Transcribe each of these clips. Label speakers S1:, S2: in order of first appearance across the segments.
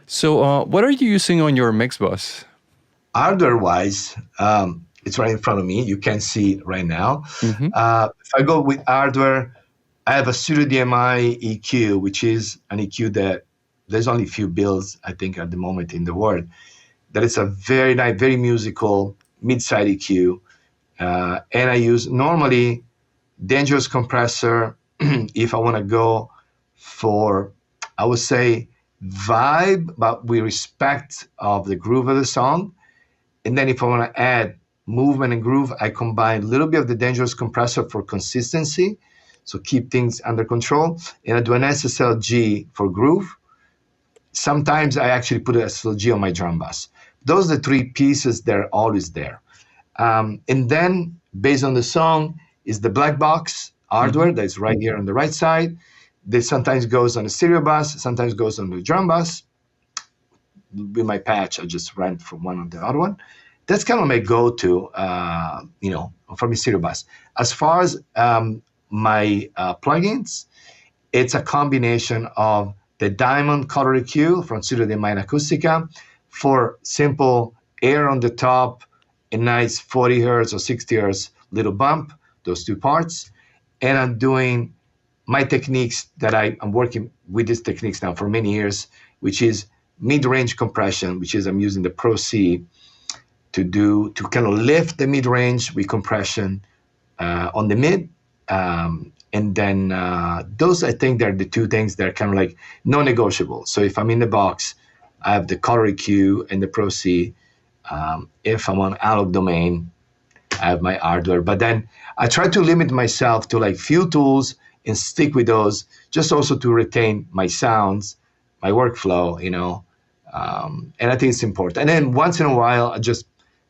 S1: So what are you using on your mix bus?
S2: Hardware-wise, it's right in front of me. You can see it right now.
S1: Mm-hmm.
S2: If I go with hardware, I have a Studio DMI EQ, which is an EQ that there's only a few builds, I think, at the moment in the world. That is a very nice, very musical mid-side EQ. And I use normally dangerous compressor if I want to go for, I would say, vibe, but with respect of the groove of the song. And then if I want to add movement and groove, I combine a little bit of the dangerous compressor for consistency, so keep things under control. And I do an SSLG for groove. Sometimes I actually put an SSLG on my drum bass. Those are the three pieces that are always there. And then based on the song is the black box hardware that's right here on the right side. This sometimes goes on the stereo bus, sometimes goes on the drum bus. With my patch, I just ran from one on the other one. That's kind of my go-to, from the stereo bus. As far as my plugins, it's a combination of the Diamond Color EQ from Studio DMI Acustica for simple air on the top, a nice 40 hertz or 60 hertz little bump, those two parts. And I'm doing my techniques that I'm working with these techniques now for many years, which is mid-range compression, which is I'm using the Pro C to kind of lift the mid-range with compression on the mid. And then those, I think, they're the two things that are kind of like non-negotiable. So if I'm in the box, I have the Color EQ and the Pro C. If I'm on analog domain, I have my hardware. But then I try to limit myself to like few tools and stick with those, just also to retain my sounds, my workflow, and I think it's important. And then once in a while, I just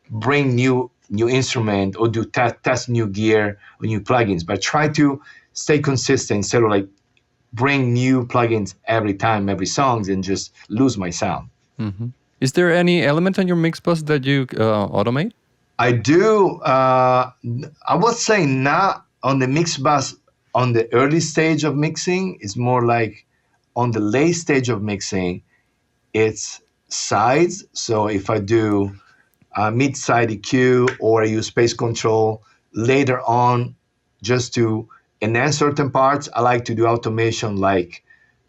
S2: bring new instrument or do test new gear or new plugins. But try to stay consistent instead of like bring new plugins every time, every songs, and just lose my sound.
S1: Mm-hmm. Is there any element on your mix bus that you automate?
S2: I do. I would say not on the mix bus on the early stage of mixing. It's more like on the late stage of mixing, it's sides. So if I do mid-side EQ or I use space control later on just to enhance certain parts, I like to do automation like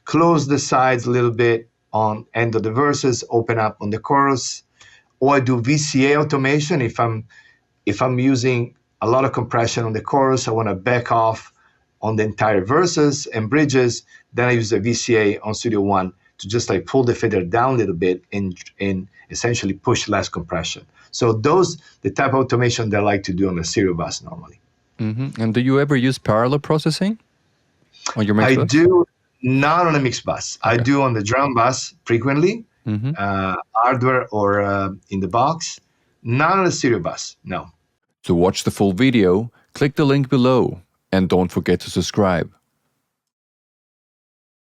S2: close the sides a little bit on end of the verses, open up on the chorus, or I do VCA automation if I'm using a lot of compression on the chorus, I want to back off on the entire verses and bridges, then I use the VCA on Studio One to just like pull the fader down a little bit and essentially push less compression. So those the type of automation that I like to do on the stereo bus normally.
S1: Mm-hmm. And do you ever use parallel processing on your mix bus?
S2: I do not on a mix bus. Okay. I do on the drum bus frequently, hardware or in the box. Not on a stereo bus, no.
S1: To watch the full video, click the link below and don't forget to subscribe.